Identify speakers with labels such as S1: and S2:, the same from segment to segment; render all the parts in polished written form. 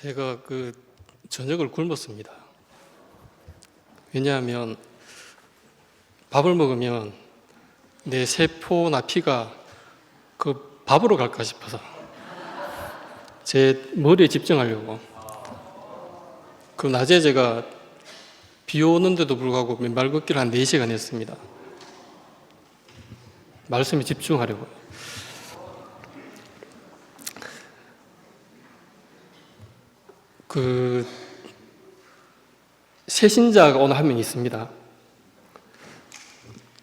S1: 제가 저녁을 굶었습니다. 왜냐하면 밥을 먹으면 내 세포나 피가 밥으로 갈까 싶어서 제 머리에 집중하려고. 낮에 제가 비 오는데도 불구하고 맨발 걷기를 한 4시간 했습니다. 말씀에 집중하려고요. 새신자가 오늘 한 명 있습니다.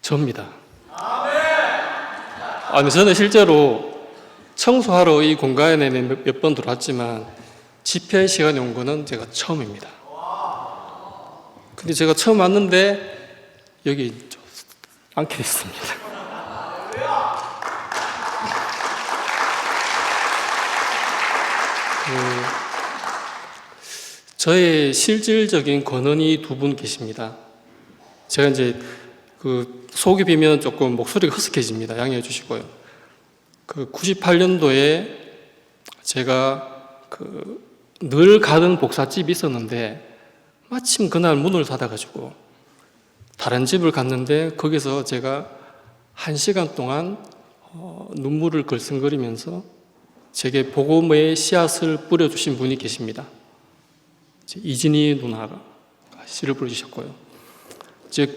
S1: 저입니다. 저는 실제로 청소하러 이 공간에 몇 번 들어왔지만 집회 시간에 온 거는 제가 처음입니다. 근데 제가 처음 왔는데 여기 앉게 됐습니다. 저의 실질적인 권한이 두 분 계십니다. 제가 이제 속이 비면 조금 목소리가 허스키해집니다. 양해해 주시고요. 98년도에 제가 늘 가던 복사집이 있었는데 마침 그날 문을 닫아가지고 다른 집을 갔는데 거기서 제가 1시간 동안 눈물을 글썽거리면서 제게 복음의 씨앗을 뿌려주신 분이 계십니다. 이진희 누나가 시를 불러주셨고요.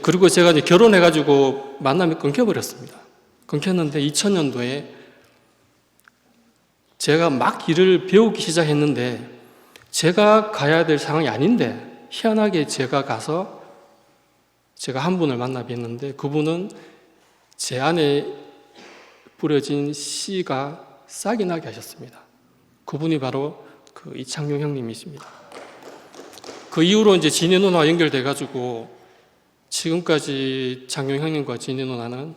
S1: 그리고 제가 결혼해가지고 만남이 끊겨버렸습니다. 끊겼는데 2000년도에 제가 막 일을 배우기 시작했는데 제가 가야 될 상황이 아닌데 희한하게 제가 가서 제가 한 분을 만나 뵀는데 그분은 제 안에 뿌려진 씨가 싹이 나게 하셨습니다. 그분이 바로 이창용 형님이십니다. 그 이후로 이제 진희 누나와 연결돼가지고 지금까지 장용 형님과 진희 누나는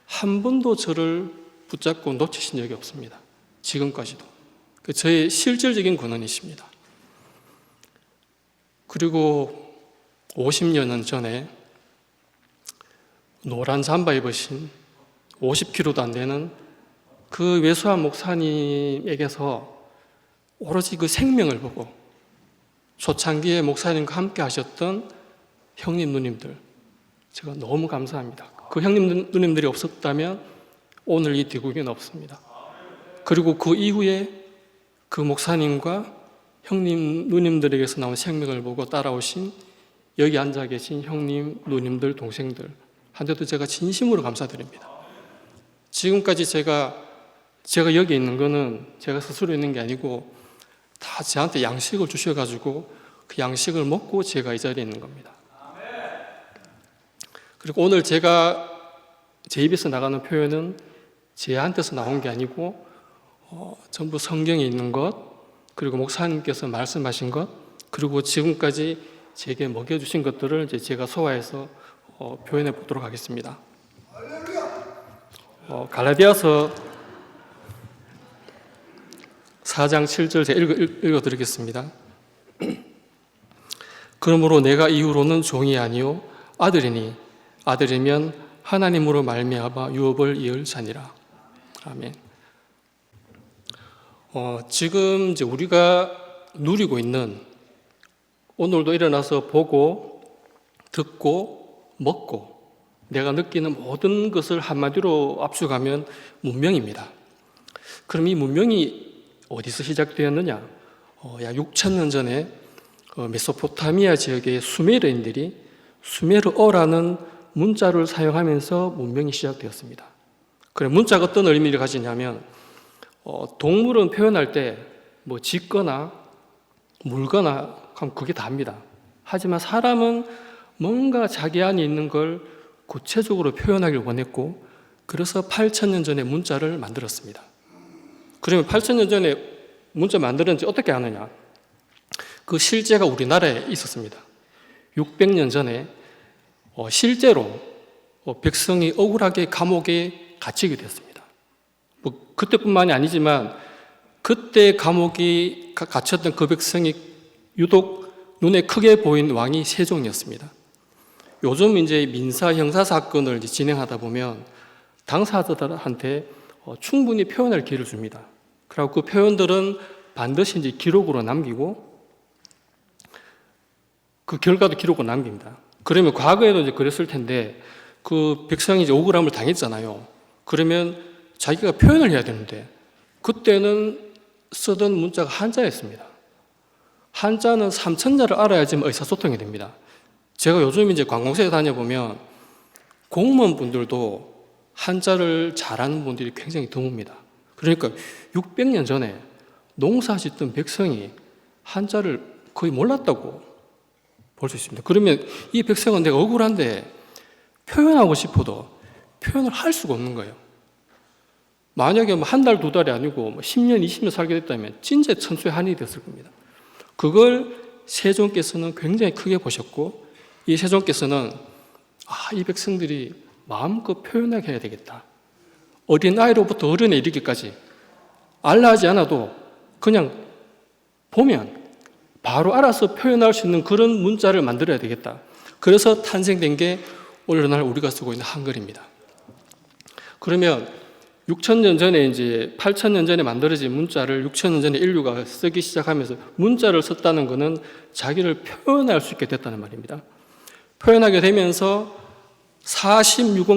S1: 한 번도 저를 붙잡고 놓치신 적이 없습니다. 지금까지도. 저의 실질적인 권한이십니다. 그리고 50년 전에 노란 잠바 입으신 50kg도 안 되는 그 외수한 목사님에게서 오로지 생명을 보고 초창기에 목사님과 함께 하셨던 형님 누님들, 제가 너무 감사합니다. 그 형님 누님들이 없었다면 오늘 이 대국에는 없습니다. 그리고 그 이후에 그 목사님과 형님 누님들에게서 나온 생명을 보고 따라오신 여기 앉아 계신 형님 누님들 동생들 한테도 제가 진심으로 감사드립니다. 지금까지 제가 여기 있는 거는 제가 스스로 있는 게 아니고 다 저한테 양식을 주셔가지고 그 양식을 먹고 제가 이 자리에 있는 겁니다. 그리고 오늘 제가 제 입에서 나가는 표현은 제한테서 나온 게 아니고 전부 성경에 있는 것, 그리고 목사님께서 말씀하신 것, 그리고 지금까지 제게 먹여주신 것들을 이제 제가 소화해서 표현해 보도록 하겠습니다. 갈라디아서 4장 7절 제가 읽어드리겠습니다. 그러므로 내가 이후로는 종이 아니요 아들이니 아들이면 하나님으로 말미암아 유업을 이을 자니라. 아멘. 지금 이제 우리가 누리고 있는 오늘도 일어나서 보고 듣고 먹고 내가 느끼는 모든 것을 한마디로 압축하면 문명입니다. 그럼 이 문명이 어디서 시작되었느냐? 약 6,000년 전에 메소포타미아 지역의 수메르인들이 수메르어라는 문자를 사용하면서 문명이 시작되었습니다. 그럼 문자가 어떤 의미를 가지냐면 동물은 표현할 때 짓거나 물거나 하면 그게 답니다. 하지만 사람은 뭔가 자기 안에 있는 걸 구체적으로 표현하길 원했고 그래서 8,000년 전에 문자를 만들었습니다. 그러면 8,000년 전에 문자 만들었는지 어떻게 아느냐? 그 실제가 우리나라에 있었습니다. 600년 전에 실제로 백성이 억울하게 감옥에 갇히게 됐습니다. 그때뿐만이 아니지만 그때 감옥에 갇혔던 그 백성이 유독 눈에 크게 보인 왕이 세종이었습니다. 요즘 이제 민사 형사 사건을 진행하다 보면 당사자들한테 충분히 표현할 기회를 줍니다. 그리고 그 표현들은 반드시 이제 기록으로 남기고 그 결과도 기록으로 남깁니다. 그러면 과거에도 이제 그랬을 텐데 그 백성이 이제 억울함을 당했잖아요. 그러면 자기가 표현을 해야 되는데 그때는 쓰던 문자가 한자였습니다. 한자는 3천자를 알아야지만 의사소통이 됩니다. 제가 요즘 이제 관공서에 다녀보면 공무원분들도 한자를 잘하는 분들이 굉장히 드뭅니다. 그러니까 600년 전에 농사 짓던 백성이 한자를 거의 몰랐다고 볼 수 있습니다. 그러면 이 백성은 내가 억울한데 표현하고 싶어도 표현을 할 수가 없는 거예요. 만약에 한 달, 두 달이 아니고 10년, 20년 살게 됐다면 진짜 천수의 한이 됐을 겁니다. 그걸 세종께서는 굉장히 크게 보셨고 이 세종께서는 이 백성들이 마음껏 표현하게 해야 되겠다. 어린아이로부터 어른에 이르기까지 알라 하지 않아도 그냥 보면 바로 알아서 표현할 수 있는 그런 문자를 만들어야 되겠다. 그래서 탄생된 게 오늘날 우리가 쓰고 있는 한글입니다. 그러면 6,000년 전에 이제 8,000년 전에 만들어진 문자를 6,000년 전에 인류가 쓰기 시작하면서 문자를 썼다는 것은 자기를 표현할 수 있게 됐다는 말입니다. 표현하게 되면서 46억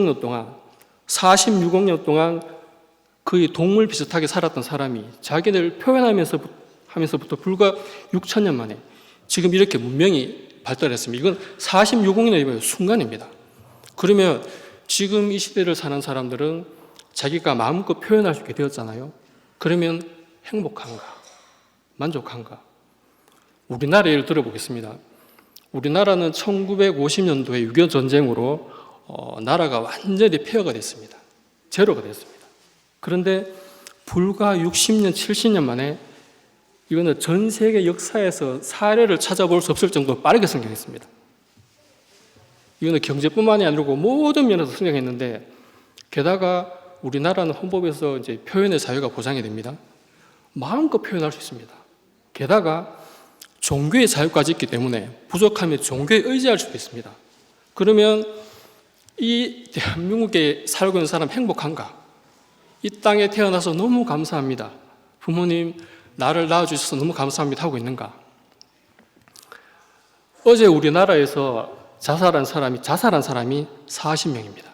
S1: 년 동안 거의 동물 비슷하게 살았던 사람이 자기를 표현하면서부터 불과 6,000년 만에 지금 이렇게 문명이 발달했습니다. 이건 46억 년이면 순간입니다. 그러면 지금 이 시대를 사는 사람들은 자기가 마음껏 표현할 수 있게 되었잖아요. 그러면 행복한가? 만족한가? 우리나라 예를 들어보겠습니다. 우리나라는 1950년도에 6.25 전쟁으로 나라가 완전히 폐허가 됐습니다. 제로가 됐습니다. 그런데 불과 60년, 70년 만에 이거는 전 세계 역사에서 사례를 찾아볼 수 없을 정도로 빠르게 성장했습니다. 이거는 경제뿐만이 아니고 모든 면에서 성장했는데 게다가 우리나라는 헌법에서 이제 표현의 자유가 보장이 됩니다. 마음껏 표현할 수 있습니다. 게다가 종교의 자유까지 있기 때문에 부족하면 종교에 의지할 수도 있습니다. 그러면 이 대한민국에 살고 있는 사람 행복한가? 이 땅에 태어나서 너무 감사합니다. 부모님 나를 낳아주셔서 너무 감사합니다 하고 있는가? 어제 우리나라에서 자살한 사람이 40명입니다.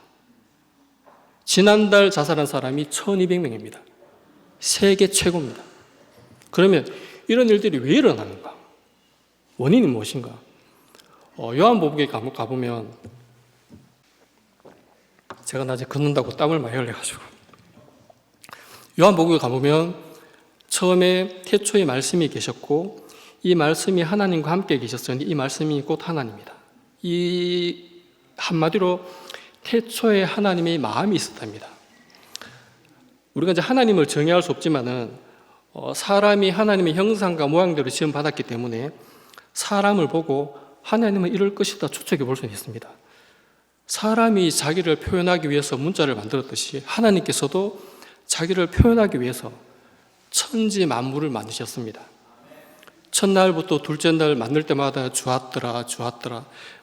S1: 지난달 자살한 사람이 1200명입니다. 세계 최고입니다. 그러면 이런 일들이 왜 일어나는가? 원인이 무엇인가? 요한복음에 가보면 제가 낮에 걷는다고 땀을 많이 흘려가지고 요한복음에 가보면 처음에 태초에 말씀이 계셨고 이 말씀이 하나님과 함께 계셨으니 이 말씀이 곧 하나님이다. 이 한마디로 태초에 하나님의 마음이 있었답니다. 우리가 이제 하나님을 정의할 수 없지만은 사람이 하나님의 형상과 모양대로 지음 받았기 때문에 사람을 보고 하나님은 이럴 것이다 추측해 볼 수 있습니다. 사람이 자기를 표현하기 위해서 문자를 만들었듯이 하나님께서도 자기를 표현하기 위해서 천지 만물을 만드셨습니다. 첫날부터 둘째 날 만들 때마다 좋았더라.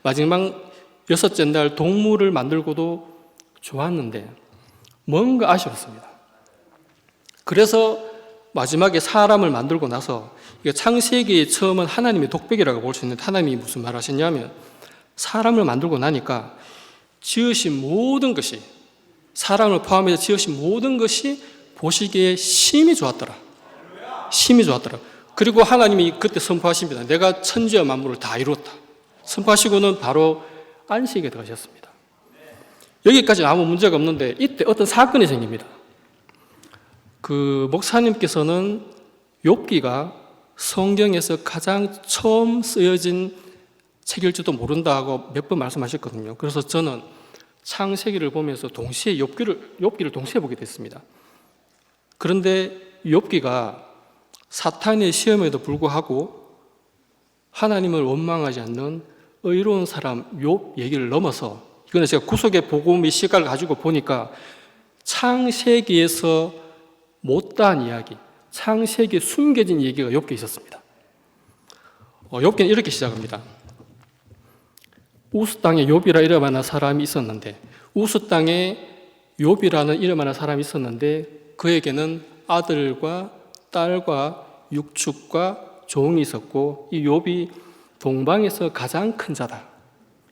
S1: 마지막 여섯째 날 동물을 만들고도 좋았는데 뭔가 아쉬웠습니다. 그래서 마지막에 사람을 만들고 나서 창세기의 처음은 하나님의 독백이라고 볼 수 있는데 하나님이 무슨 말 하셨냐면 사람을 만들고 나니까 지으신 모든 것이 사람을 포함해서 지으신 모든 것이 보시기에 심히 좋았더라. 그리고 하나님이 그때 선포하십니다. 내가 천지와 만물을 다 이루었다. 선포하시고는 바로 안식에 들어가셨습니다. 여기까지는 아무 문제가 없는데 이때 어떤 사건이 생깁니다. 그 목사님께서는 욥기가 성경에서 가장 처음 쓰여진 책일지도 모른다 하고 몇 번 말씀하셨거든요. 그래서 저는 창세기를 보면서 동시에 욥기를 동시에 보게 됐습니다. 그런데 욥기가 사탄의 시험에도 불구하고 하나님을 원망하지 않는 의로운 사람 욥 얘기를 넘어서 이거는 제가 구속의 복음의 시각을 가지고 보니까 창세기에서 못다한 이야기, 창세기에 숨겨진 얘기가 욥기에 있었습니다. 욥기는 이렇게 시작합니다. 우스 땅에 욥이라 이름 하나 사람이 있었는데 우스 땅에 욥이라는 이름 하나 사람이 있었는데 그에게는 아들과 딸과 육축과 종이 있었고 이 욥이 동방에서 가장 큰 자다.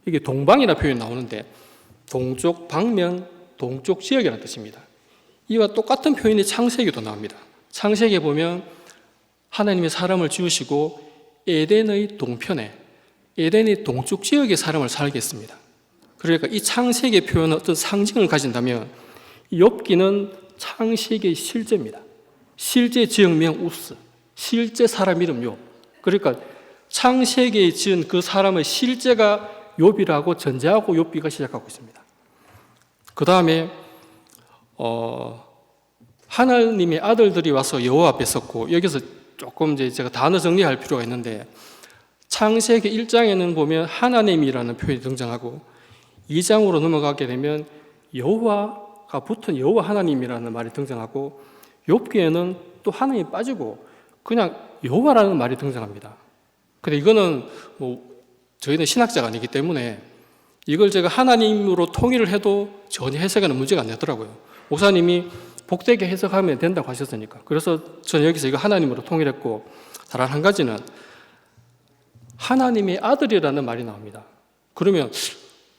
S1: 이게 동방이라 표현이 나오는데 동쪽 방면, 동쪽 지역이라는 뜻입니다. 이와 똑같은 표현이 창세기도 나옵니다. 창세기에 보면 하나님이 사람을 지으시고 에덴의 동편에, 에덴의 동쪽 지역에 사람을 살게 했습니다. 그러니까 이 창세기의 표현은 어떤 상징을 가진다면 욥기는 창세기의 실제입니다. 실제 지역명 우스, 실제 사람 이름 욥. 그러니까 창세기에 지은 그 사람의 실제가 욥이라고 전제하고 욥기가 시작하고 있습니다. 그 다음에 하나님의 아들들이 와서 여호와 앞에 섰고, 여기서 조금 이제 제가 단어 정리할 필요가 있는데 창세기 1장에는 보면 하나님이라는 표현이 등장하고 2장으로 넘어가게 되면 여호와가 붙은 여호와 하나님이라는 말이 등장하고 욥기에는 또 하나님이 빠지고 그냥 여호와라는 말이 등장합니다. 근데 이거는 저희는 신학자가 아니기 때문에 이걸 제가 하나님으로 통일을 해도 전혀 해석에는 문제가 안 되더라고요. 목사님이 복되게 해석하면 된다고 하셨으니까. 그래서 저는 여기서 이거 하나님으로 통일했고, 다른 한 가지는 하나님의 아들이라는 말이 나옵니다. 그러면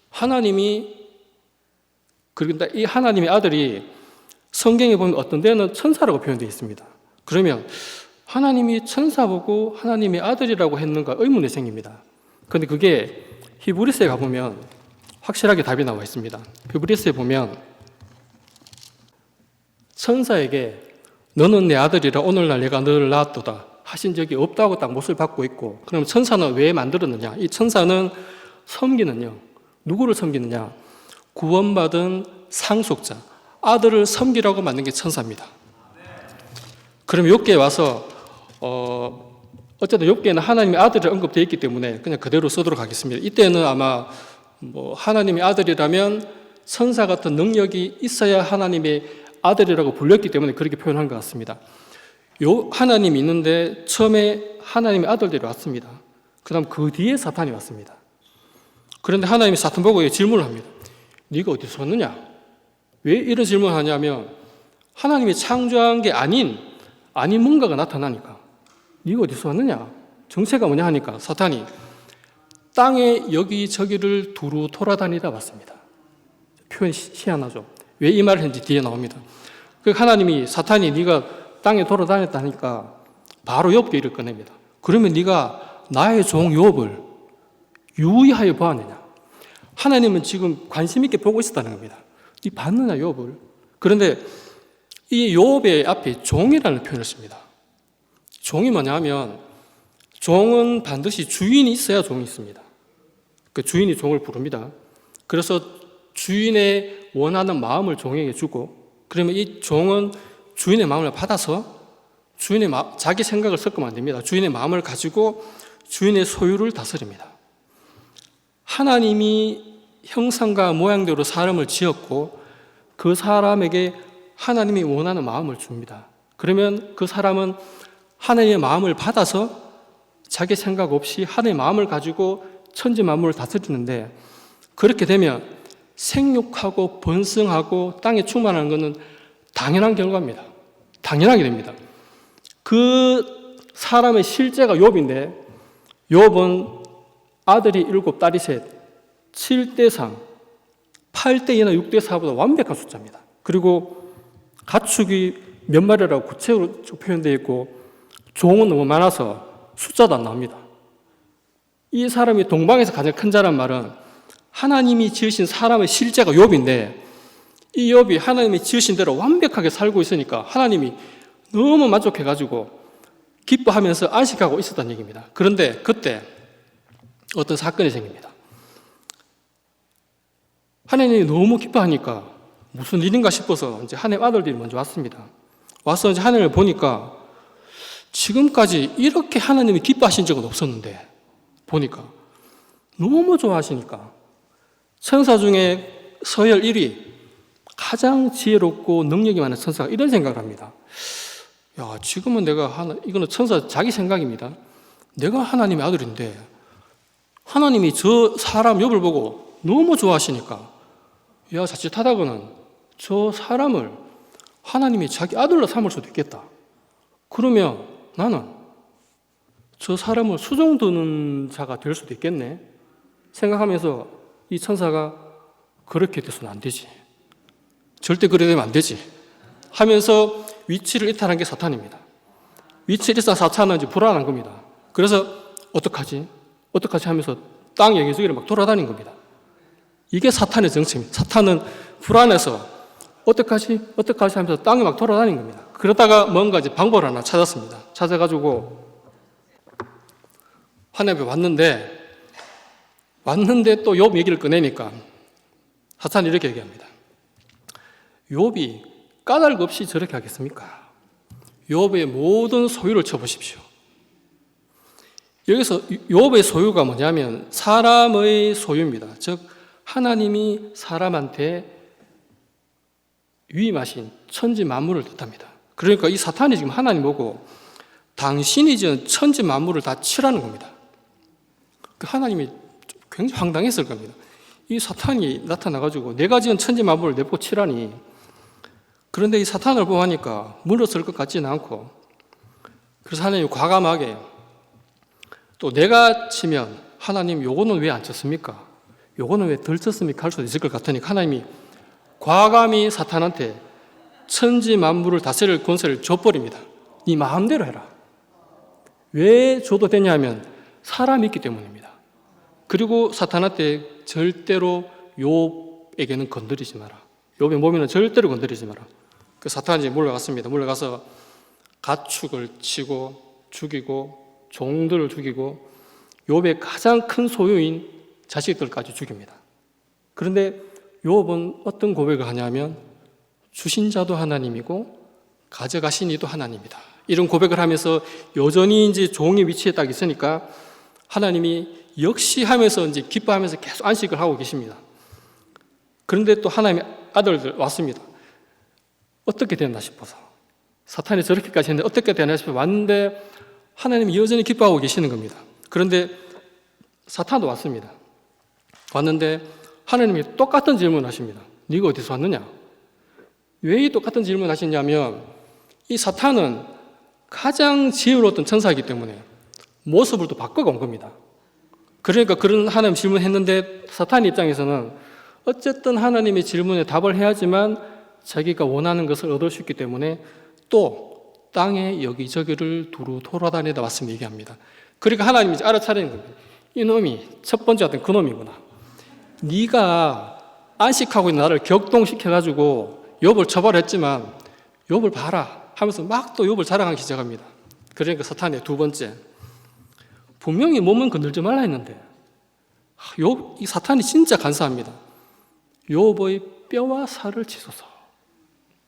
S1: 하나님이, 그런데 이 하나님의 아들이 성경에 보면 어떤 데는 천사라고 표현되어 있습니다. 그러면 하나님이 천사 보고 하나님의 아들이라고 했는가 의문이 생깁니다. 그런데 그게 히브리서에 가보면 확실하게 답이 나와 있습니다. 히브리서에 보면 천사에게 너는 내 아들이라 오늘날 내가 너를 낳았도다 하신 적이 없다고 딱 못을 받고 있고, 그럼 천사는 왜 만들었느냐? 이 천사는 섬기는 영, 누구를 섬기느냐? 구원받은 상속자, 아들을 섬기라고 만든 게 천사입니다. 그럼 욥기에 와서 어쨌든 욥기에는 하나님의 아들이 언급되어 있기 때문에 그냥 그대로 쓰도록 하겠습니다. 이때는 아마 하나님의 아들이라면 천사 같은 능력이 있어야 하나님의 아들이라고 불렸기 때문에 그렇게 표현한 것 같습니다. 하나님이 있는데 처음에 하나님의 아들들이 왔습니다. 그 다음 그 뒤에 사탄이 왔습니다. 그런데 하나님이 사탄 보고 질문을 합니다. 네가 어디서 왔느냐? 왜 이런 질문을 하냐면 하나님이 창조한 게 아닌 뭔가가 나타나니까. 네가 어디서 왔느냐? 정체가 뭐냐 하니까 사탄이 땅에 여기저기를 두루 돌아다니다 왔습니다. 표현 희한하죠. 왜 이 말을 했는지 뒤에 나옵니다. 하나님이 사탄이 네가 땅에 돌아다녔다니까 바로 욥기 일을 꺼냅니다. 그러면 네가 나의 종 욥을 유의하여 보았느냐? 하나님은 지금 관심 있게 보고 있었다는 겁니다. 네 봤느냐 욥을? 그런데 이 욥의 앞에 종이라는 표현을 씁니다. 종이 뭐냐 하면 종은 반드시 주인이 있어야 종이 있습니다. 그 주인이 종을 부릅니다. 그래서 주인의 원하는 마음을 종에게 주고, 그러면 이 종은 주인의 마음을 받아서 자기 생각을 섞으면 안 됩니다. 주인의 마음을 가지고 주인의 소유를 다스립니다. 하나님이 형상과 모양대로 사람을 지었고 그 사람에게 하나님이 원하는 마음을 줍니다. 그러면 그 사람은 하나님의 마음을 받아서 자기 생각 없이 하나님의 마음을 가지고 천지 만물을 다스리는데, 그렇게 되면 생육하고 번성하고 땅에 충만하는 것은 당연한 결과입니다. 당연하게 됩니다. 그 사람의 실제가 욥인데, 욥은 아들이 7, 딸이 3, 7대 3, 8대 2나 6대 4보다 완벽한 숫자입니다. 그리고 가축이 몇 마리라고 구체적으로 표현되어 있고 종은 너무 많아서 숫자도 안 나옵니다. 이 사람이 동방에서 가장 큰 자란 말은 하나님이 지으신 사람의 실제가 욥인데, 이 욥이 하나님이 지으신 대로 완벽하게 살고 있으니까 하나님이 너무 만족해가지고 기뻐하면서 안식하고 있었다는 얘기입니다. 그런데 그때 어떤 사건이 생깁니다. 하나님이 너무 기뻐하니까 무슨 일인가 싶어서 이제 하나님 아들들이 먼저 왔습니다. 와서 이제 하나님을 보니까 지금까지 이렇게 하나님이 기뻐하신 적은 없었는데, 보니까 너무 좋아하시니까 천사 중에 서열 1위, 가장 지혜롭고 능력이 많은 천사가 이런 생각을 합니다. 야, 지금은 이거는 천사 자기 생각입니다. 내가 하나님의 아들인데 하나님이 저 사람 욥을 보고 너무 좋아하시니까, 야, 자칫하다가는 저 사람을 하나님이 자기 아들로 삼을 수도 있겠다. 그러면 나는 저 사람을 수종 드는 자가 될 수도 있겠네 생각하면서 이 천사가 그렇게 돼서는 안 되지. 절대 그래 되면 안 되지. 하면서 위치를 이탈한 게 사탄입니다. 위치를 이탈한 사탄은 이제 불안한 겁니다. 그래서 어떡하지 하면서 땅 여기저기를 막 돌아다닌 겁니다. 이게 사탄의 정체입니다. 사탄은 불안해서 어떡하지 하면서 땅에 막 돌아다닌 겁니다. 그러다가 뭔가 이제 방법을 하나 찾았습니다. 찾아가지고 하나님 앞에 왔는데 또 욥 얘기를 꺼내니까 사탄이 이렇게 얘기합니다. 욥이 까닭 없이 저렇게 하겠습니까? 욥의 모든 소유를 쳐보십시오. 여기서 욥의 소유가 뭐냐면 사람의 소유입니다. 즉 하나님이 사람한테 위임하신 천지 만물을 뜻합니다. 그러니까 이 사탄이 지금 하나님 보고 당신이 지은 천지 만물을 다 치라는 겁니다. 하나님이 굉장히 황당했을 겁니다. 이 사탄이 나타나가지고 내가 지은 천지 만물을 내보고 치라니. 그런데 이 사탄을 보니까 물러설 것 같지는 않고, 그래서 하나님이 과감하게 또 내가 치면 하나님 요거는 왜 안 쳤습니까? 요거는 왜 덜 쳤습니까? 할 수도 있을 것 같으니까 하나님이 과감히 사탄한테 천지 만물을 다스릴 권세를 줘버립니다. 네 마음대로 해라. 왜 줘도 되냐면 사람이 있기 때문입니다. 그리고 사탄한테 절대로 욥에게는 건드리지 마라. 욥의 몸에는 절대로 건드리지 마라. 그 사탄이 몰려갔습니다. 몰려가서 가축을 치고 죽이고 종들을 죽이고 욥의 가장 큰 소유인 자식들까지 죽입니다. 그런데 욥은 어떤 고백을 하냐면 주신 자도 하나님이고 가져가신 이도 하나님이다. 이런 고백을 하면서 여전히 이제 종의 위치에 딱 있으니까 하나님이 역시 하면서 이제 기뻐하면서 계속 안식을 하고 계십니다. 그런데 또 하나님의 아들들 왔습니다. 어떻게 되나 싶어서 사탄이 저렇게까지 했는데 어떻게 되나 싶어서 왔는데 하나님이 여전히 기뻐하고 계시는 겁니다. 그런데 사탄도 왔습니다. 왔는데 하나님이 똑같은 질문을 하십니다. 네가 어디서 왔느냐? 왜 이 똑같은 질문을 하시냐면 이 사탄은 가장 지혜로웠던 천사이기 때문에 모습을 또 바꿔가 온 겁니다. 그러니까 그런 하나님 질문했는데 사탄 입장에서는 어쨌든 하나님의 질문에 답을 해야지만 자기가 원하는 것을 얻을 수 있기 때문에 또 땅에 여기저기를 두루 돌아다니다 왔으면 얘기합니다. 그러니까 하나님이 알아차리는 겁니다. 이놈이 첫 번째 왔던 그놈이구나. 네가 안식하고 있는 나를 격동시켜가지고 욥을 처벌했지만 욥을 봐라 하면서 막 또 욥을 자랑하기 시작합니다. 그러니까 사탄의 두 번째, 분명히 몸은 건들지 말라 했는데 이 사탄이 진짜 간사합니다. 욥의 뼈와 살을 치소서.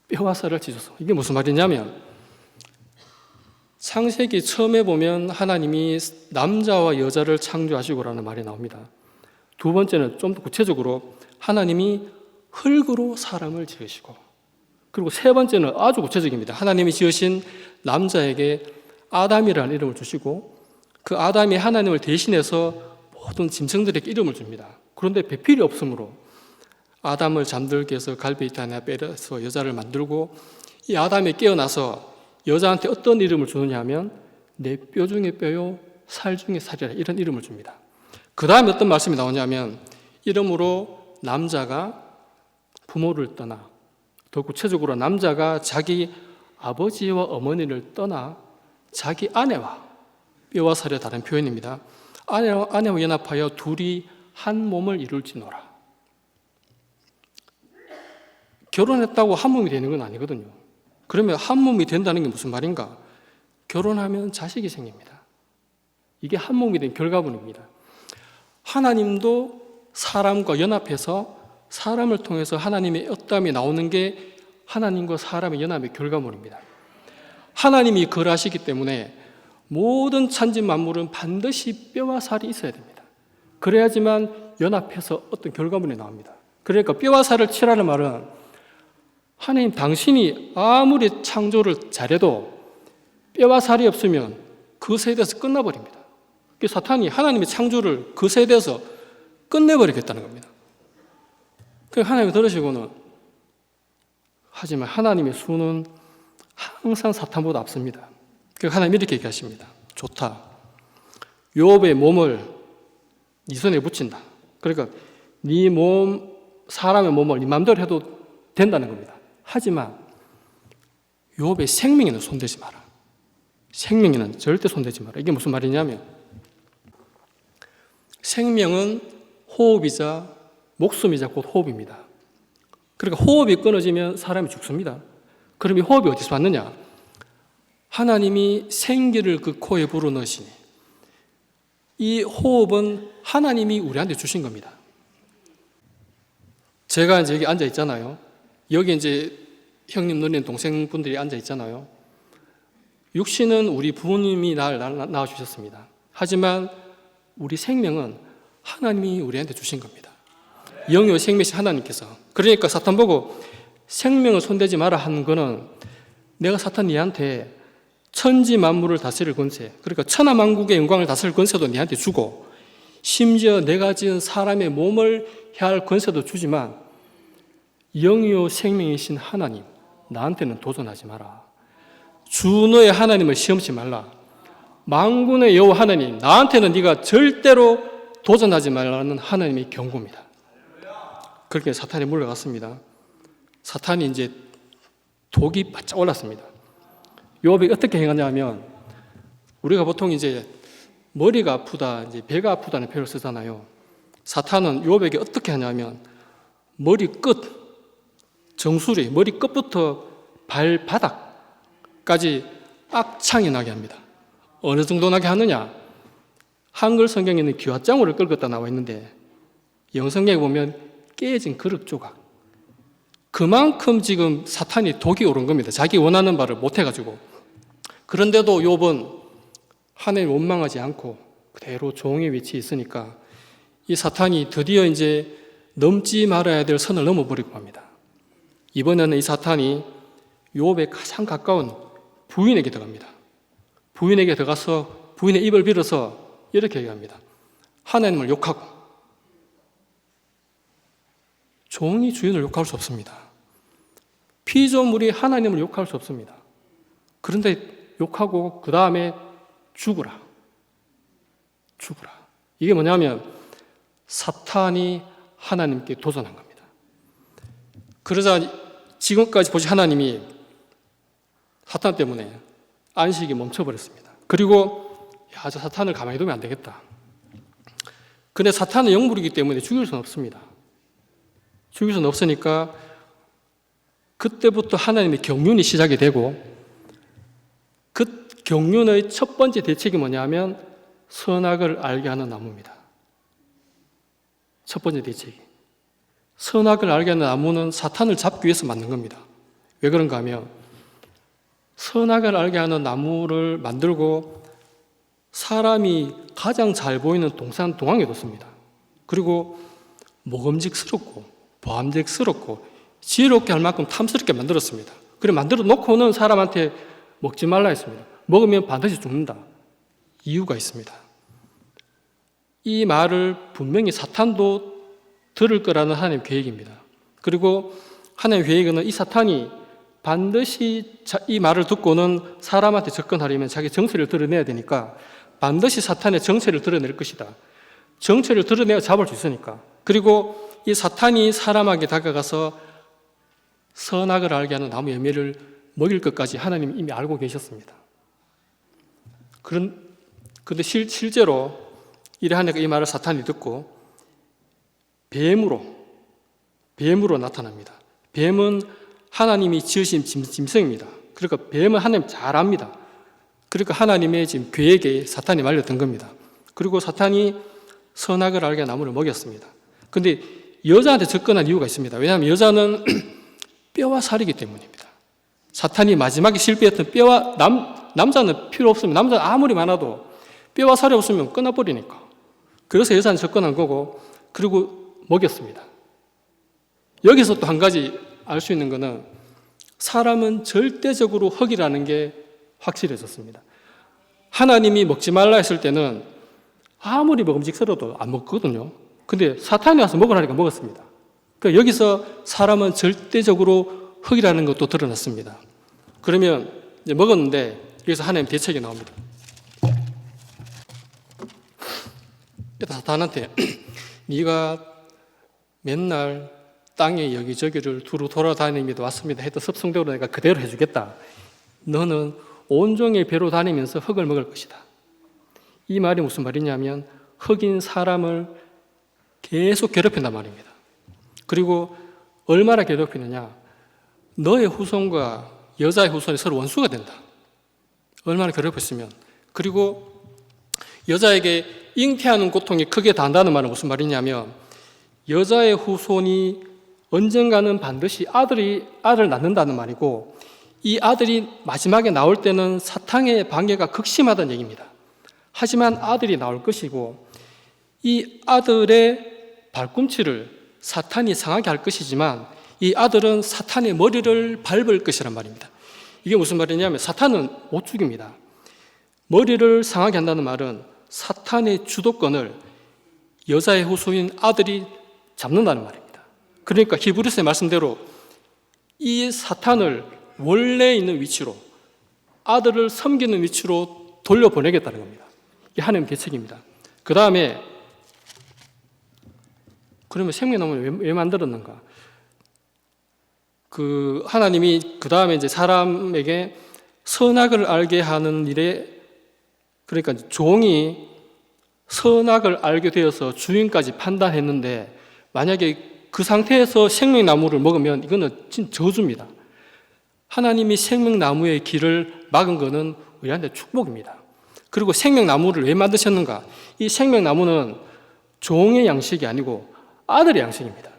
S1: 뼈와 살을 치소서. 이게 무슨 말이냐면 창세기 처음에 보면 하나님이 남자와 여자를 창조하시고라는 말이 나옵니다. 두 번째는 좀 더 구체적으로 하나님이 흙으로 사람을 지으시고, 그리고 세 번째는 아주 구체적입니다. 하나님이 지으신 남자에게 아담이라는 이름을 주시고 그 아담이 하나님을 대신해서 모든 짐승들에게 이름을 줍니다. 그런데 배필이 없으므로 아담을 잠들게 해서 갈비뼈 하나 빼서 여자를 만들고 이 아담이 깨어나서 여자한테 어떤 이름을 주느냐 하면 내 뼈 중에 뼈요 살 중에 살이라 이런 이름을 줍니다. 그 다음에 어떤 말씀이 나오냐면 이름으로 남자가 부모를 떠나, 더 구체적으로 남자가 자기 아버지와 어머니를 떠나 자기 아내와 뼈와 살이 다른 표현입니다. 아내와 연합하여 둘이 한 몸을 이룰지노라. 결혼했다고 한 몸이 되는 건 아니거든요. 그러면 한 몸이 된다는 게 무슨 말인가? 결혼하면 자식이 생깁니다. 이게 한 몸이 된 결과물입니다. 하나님도 사람과 연합해서 사람을 통해서 하나님의 어담이 나오는 게 하나님과 사람의 연합의 결과물입니다. 하나님이 그러하시기 때문에 모든 천지 만물은 반드시 뼈와 살이 있어야 됩니다. 그래야지만 연합해서 어떤 결과물이 나옵니다. 그러니까 뼈와 살을 치라는 말은 하나님 당신이 아무리 창조를 잘해도 뼈와 살이 없으면 그 세대에서 끝나버립니다. 사탄이 하나님의 창조를 그 세대에서 끝내버리겠다는 겁니다. 그래서 하나님이 들으시고는, 하지만 하나님의 수는 항상 사탄보다 앞섭니다. 하나님 이렇게 얘기하십니다. 좋다. 욥의 몸을 네 손에 붙인다. 그러니까 네 몸, 사람의 몸을 네 마음대로 해도 된다는 겁니다. 하지만 욥의 생명에는 손대지 마라. 생명에는 절대 손대지 마라. 이게 무슨 말이냐면 생명은 호흡이자 목숨이자 곧 호흡입니다. 그러니까 호흡이 끊어지면 사람이 죽습니다. 그럼 이 호흡이 어디서 왔느냐? 하나님이 생기를 그 코에 불어넣으시니 이 호흡은 하나님이 우리한테 주신 겁니다. 제가 이제 여기 앉아 있잖아요. 여기 이제 형님, 누님, 동생분들이 앉아 있잖아요. 육신은 우리 부모님이 낳아주셨습니다. 하지만 우리 생명은 하나님이 우리한테 주신 겁니다. 영요 생명이신 하나님께서. 그러니까 사탄 보고 생명을 손대지 마라 하는 거는 내가 사탄 니한테 천지 만물을 다스릴 권세, 그러니까 천하만국의 영광을 다스릴 권세도 니한테 주고 심지어 내가 지은 사람의 몸을 해할 권세도 주지만 영이요 생명이신 하나님, 나한테는 도전하지 마라. 주 너의 하나님을 시험치 말라. 만군의 여호와 하나님, 나한테는 네가 절대로 도전하지 말라는 하나님의 경고입니다. 그렇게 사탄이 물러갔습니다. 사탄이 이제 독이 바짝 올랐습니다. 욥이 어떻게 행하냐면 우리가 보통 이제 머리가 아프다, 이제 배가 아프다는 표현을 쓰잖아요. 사탄은 욥에게 어떻게 하냐면 머리 끝, 정수리, 머리 끝부터 발바닥까지 악창이 나게 합니다. 어느 정도 나게 하느냐? 한글 성경에는 기와장으로 긁었다 나와 있는데 영성경에 보면 깨진 그릇 조각. 그만큼 지금 사탄이 독이 오른 겁니다. 자기 원하는 바를 못 해가지고. 그런데도 욥은 하나님 원망하지 않고 그대로 종의 위치에 있으니까 이 사탄이 드디어 이제 넘지 말아야 될 선을 넘어버리고 합니다. 이번에는 이 사탄이 욥의 가장 가까운 부인에게 들어갑니다. 부인에게 들어가서 부인의 입을 빌어서 이렇게 얘기합니다. 하나님을 욕하고. 종이 주인을 욕할 수 없습니다. 피조물이 하나님을 욕할 수 없습니다. 그런데 욕하고 그 다음에 죽으라. 죽으라. 이게 뭐냐면 사탄이 하나님께 도전한 겁니다. 그러자 지금까지 보시 하나님이 사탄 때문에 안식이 멈춰버렸습니다. 그리고 저 사탄을 가만히 두면 안 되겠다. 근데 사탄은 영물이기 때문에 죽일 수는 없습니다. 죽일 수는 없으니까 그때부터 하나님의 경륜이 시작이 되고 그 경륜의 첫 번째 대책이 뭐냐면 선악을 알게 하는 나무입니다. 첫 번째 대책이. 선악을 알게 하는 나무는 사탄을 잡기 위해서 만든 겁니다. 왜 그런가 하면 선악을 알게 하는 나무를 만들고 사람이 가장 잘 보이는 동산 동항에 뒀습니다. 그리고 먹음직스럽고 보암직스럽고 지혜롭게 할 만큼 탐스럽게 만들었습니다. 그래 만들어 놓고는 사람한테 먹지 말라 했습니다. 먹으면 반드시 죽는다. 이유가 있습니다. 이 말을 분명히 사탄도 들을 거라는 하나님의 계획입니다. 그리고 하나님의 계획은 이 사탄이 반드시 이 말을 듣고는 사람한테 접근하려면 자기 정체를 드러내야 되니까 반드시 사탄의 정체를 드러낼 것이다. 정체를 드러내야 잡을 수 있으니까. 그리고 이 사탄이 사람에게 다가가서 선악을 알게 하는 나무 열매를 먹일 것까지 하나님이 이미 알고 계셨습니다. 그런데 실제로 이래 하니까 이 말을 사탄이 듣고 뱀으로 나타납니다. 뱀은 하나님이 지으신 짐승입니다. 그러니까 뱀은 하나님 잘 압니다. 그러니까 하나님의 지금 계획에 사탄이 말렸던 겁니다. 그리고 사탄이 선악을 알게 나무를 먹였습니다. 그런데 여자한테 접근한 이유가 있습니다. 왜냐하면 여자는 뼈와 살이기 때문입니다. 사탄이 마지막에 실패했던 뼈와 남자는 필요 없으면 남자 아무리 많아도 뼈와 살이 없으면 끊어버리니까. 그래서 여자는 접근한 거고 그리고 먹였습니다. 여기서 또 한 가지 알 수 있는 것은 사람은 절대적으로 흙이라는 게 확실해졌습니다. 하나님이 먹지 말라 했을 때는 아무리 먹음직스러워도 안 먹거든요. 근데 사탄이 와서 먹으라니까 먹었습니다. 그러니까 여기서 사람은 절대적으로 흙이라는 것도 드러났습니다. 그러면 이제 먹었는데 여기서 하나님 대책이 나옵니다. 사탄한테 네가 맨날 땅에 여기저기를 두루 돌아다니면서 왔습니다 했던 습성대로 내가 그대로 해주겠다. 너는 온종일 배로 다니면서 흙을 먹을 것이다. 이 말이 무슨 말이냐면 흙인 사람을 계속 괴롭힌단 말입니다. 그리고 얼마나 괴롭히느냐, 너의 후손과 여자의 후손이 서로 원수가 된다. 얼마나 괴롭혔으면. 그리고 여자에게 잉태하는 고통이 크게 단다는 말은 무슨 말이냐면 여자의 후손이 언젠가는 반드시 아들을 낳는다는 말이고, 이 아들이 마지막에 나올 때는 사탄의 방해가 극심하다는 얘기입니다. 하지만 아들이 나올 것이고 이 아들의 발꿈치를 사탄이 상하게 할 것이지만 이 아들은 사탄의 머리를 밟을 것이란 말입니다. 이게 무슨 말이냐면 사탄은 못 죽입니다. 머리를 상하게 한다는 말은 사탄의 주도권을 여자의 후손인 아들이 잡는다는 말입니다. 그러니까 히브리서의 말씀대로 이 사탄을 원래 있는 위치로, 아들을 섬기는 위치로 돌려보내겠다는 겁니다. 이게 하나님의 대책입니다. 그 다음에 그러면 생명나무는 왜 만들었는가? 하나님이 그 다음에 이제 사람에게 선악을 알게 하는 일에, 그러니까 종이 선악을 알게 되어서 주인까지 판단했는데 만약에 그 상태에서 생명나무를 먹으면 이거는 진짜 저주입니다. 하나님이 생명나무의 길을 막은 것은 우리한테 축복입니다. 그리고 생명나무를 왜 만드셨는가? 이 생명나무는 종의 양식이 아니고 아들의 양식입니다.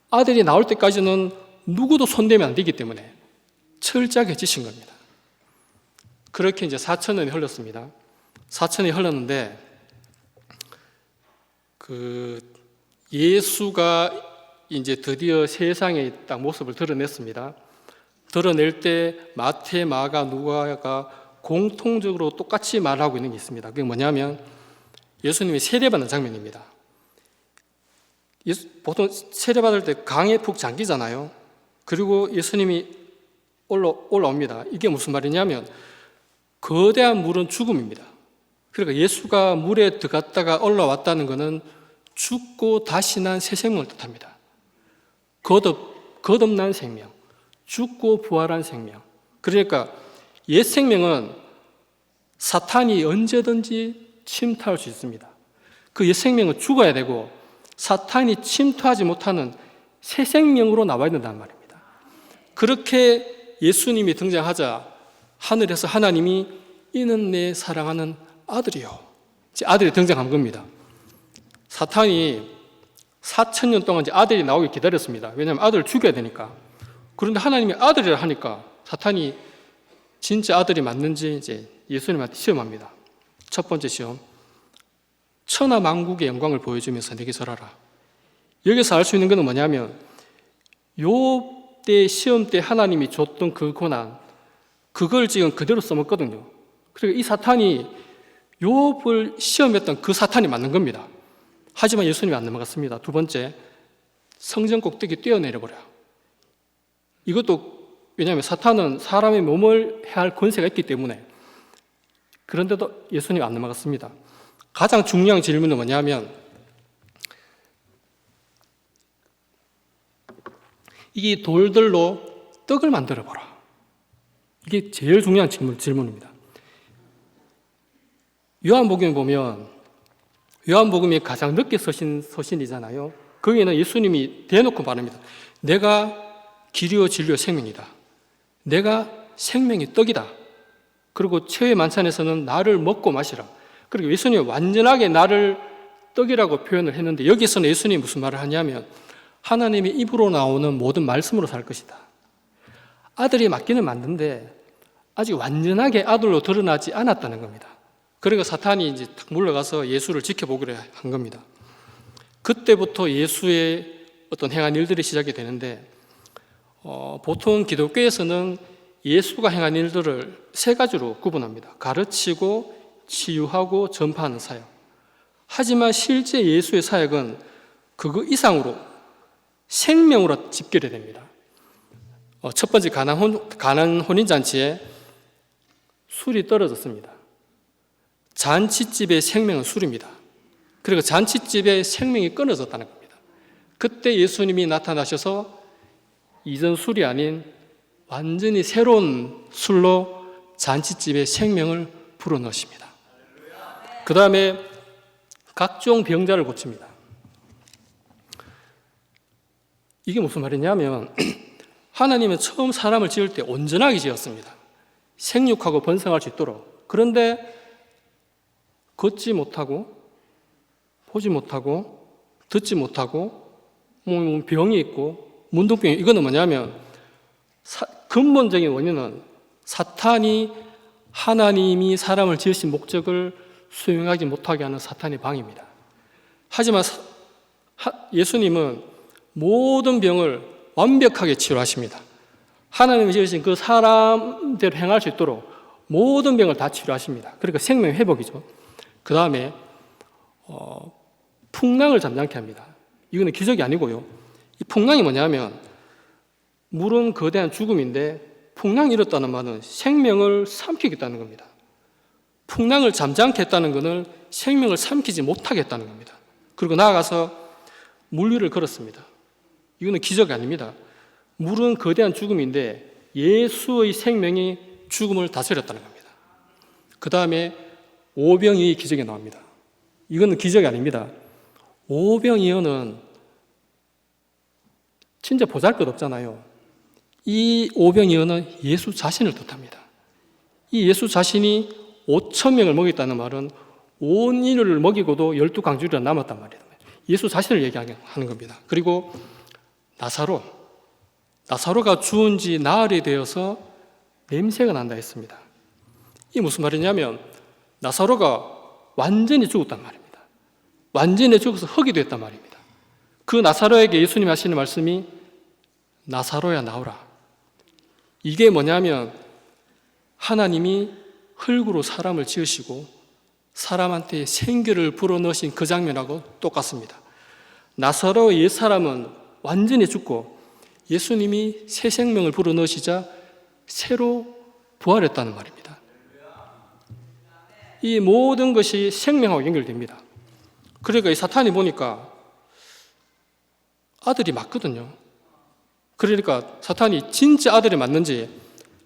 S1: 아들이 나올 때까지는 누구도 손대면 안 되기 때문에 철저하게 지신 겁니다. 그렇게 이제 4,000년이 흘렀습니다. 4,000년이 흘렀는데 예수가 이제 드디어 세상에 딱 모습을 드러냈습니다. 드러낼 때 마태, 마가, 누가가 공통적으로 똑같이 말하고 있는 게 있습니다. 그게 뭐냐면 예수님이 세례받는 장면입니다. 보통 세례받을 때 강에 푹 잠기잖아요. 그리고 예수님이 올라옵니다. 이게 무슨 말이냐면 거대한 물은 죽음입니다. 그러니까 예수가 물에 들어갔다가 올라왔다는 것은 죽고 다시 난 새 생명을 뜻합니다. 거듭난 생명, 죽고 부활한 생명. 그러니까 옛 생명은 사탄이 언제든지 침투할 수 있습니다. 그 옛 생명은 죽어야 되고 사탄이 침투하지 못하는 새 생명으로 나와야 된다는 말입니다. 그렇게 예수님이 등장하자 하늘에서 하나님이 이는 내 사랑하는 아들이요, 아들이 등장한 겁니다. 사탄이 4,000년 동안 이제 아들이 나오길 기다렸습니다. 왜냐하면 아들을 죽여야 되니까. 그런데 하나님이 아들이라 하니까 사탄이 진짜 아들이 맞는지 이제 예수님한테 시험합니다. 첫 번째 시험, 천하 만국의 영광을 보여주면서 내게 절하라. 여기서 알 수 있는 것은 뭐냐면 욥때 시험 때 하나님이 줬던 그 고난, 그걸 지금 그대로 써먹거든요. 그러니까 이 사탄이 욥을 시험했던 그 사탄이 맞는 겁니다. 하지만 예수님이 안 넘어갔습니다. 두 번째, 성전 꼭대기 뛰어내려 버려. 이것도 왜냐하면 사탄은 사람의 몸을 해할 권세가 있기 때문에. 그런데도 예수님이 안 넘어갔습니다. 가장 중요한 질문은 뭐냐면 이 돌들로 떡을 만들어 보라. 이게 제일 중요한 질문입니다. 요한복음에 보면 요한복음이 가장 늦게 서신 서신이잖아요. 거기에는 예수님이 대놓고 말합니다. 내가 길이요 진리요 생명이다. 내가 생명의 떡이다. 그리고 최후의 만찬에서는 나를 먹고 마시라. 그리고 예수님이 완전하게 나를 떡이라고 표현을 했는데 여기서는 예수님이 무슨 말을 하냐면 하나님의 입으로 나오는 모든 말씀으로 살 것이다. 아들이 맞기는 맞는데 아직 완전하게 아들로 드러나지 않았다는 겁니다. 그러니까 사탄이 이제 탁 물러가서 예수를 지켜보기로 한 겁니다. 그때부터 예수의 어떤 행한 일들이 시작이 되는데 보통 기독교에서는 예수가 행한 일들을 세 가지로 구분합니다. 가르치고 치유하고 전파하는 사역. 하지만 실제 예수의 사역은 그거 이상으로 생명으로 집결이 됩니다. 첫 번째 가난 혼인잔치에 술이 떨어졌습니다. 잔치집의 생명은 술입니다. 그리고 잔치집의 생명이 끊어졌다는 겁니다. 그때 예수님이 나타나셔서 이전 술이 아닌 완전히 새로운 술로 잔치집의 생명을 불어넣으십니다. 그 다음에 각종 병자를 고칩니다. 이게 무슨 말이냐면 하나님은 처음 사람을 지을 때 온전하게 지었습니다. 생육하고 번성할 수 있도록. 그런데 걷지 못하고 보지 못하고 듣지 못하고 병이 있고 문둥병이, 이거는 뭐냐면 근본적인 원인은 사탄이 하나님이 사람을 지으신 목적을 수행하지 못하게 하는 사탄의 방입니다. 하지만 예수님은 모든 병을 완벽하게 치료하십니다. 하나님이 지으신 그 사람대로 행할 수 있도록 모든 병을 다 치료하십니다. 그러니까 생명 회복이죠. 그 다음에 풍랑을 잠잠케 합니다. 이거는 기적이 아니고요. 이 풍랑이 뭐냐면 물은 거대한 죽음인데 풍랑이 일었다는 말은 생명을 삼키겠다는 겁니다. 풍랑을 잠잠케 했다는 것은 생명을 삼키지 못하게 했다는 겁니다. 그리고 나아가서 물 위를 걸었습니다. 이거는 기적이 아닙니다. 물은 거대한 죽음인데 예수의 생명이 죽음을 다스렸다는 겁니다. 그 다음에 오병이의 기적이 나옵니다. 이거는 기적이 아닙니다. 오병이어는 진짜 보잘것없잖아요. 이 오병이어는 예수 자신을 뜻합니다. 이 예수 자신이 5,000명을 먹였다는 말은 온 인류를 먹이고도 12강주리가 남았단 말이에요. 예수 자신을 얘기하는 겁니다. 그리고 나사로가 죽은 지 나흘이 되어서 냄새가 난다 했습니다. 이게 무슨 말이냐면 나사로가 완전히 죽었단 말입니다. 완전히 죽어서 흙이 됐단 말입니다. 그 나사로에게 예수님이 하시는 말씀이 나사로야 나오라. 이게 뭐냐면 하나님이 흙으로 사람을 지으시고 사람한테 생기를 불어넣으신 그 장면하고 똑같습니다. 나사로 옛사람은 완전히 죽고 예수님이 새 생명을 불어넣으시자 새로 부활했다는 말입니다. 이 모든 것이 생명하고 연결됩니다. 그러니까 이 사탄이 보니까 아들이 맞거든요. 그러니까 사탄이 진짜 아들이 맞는지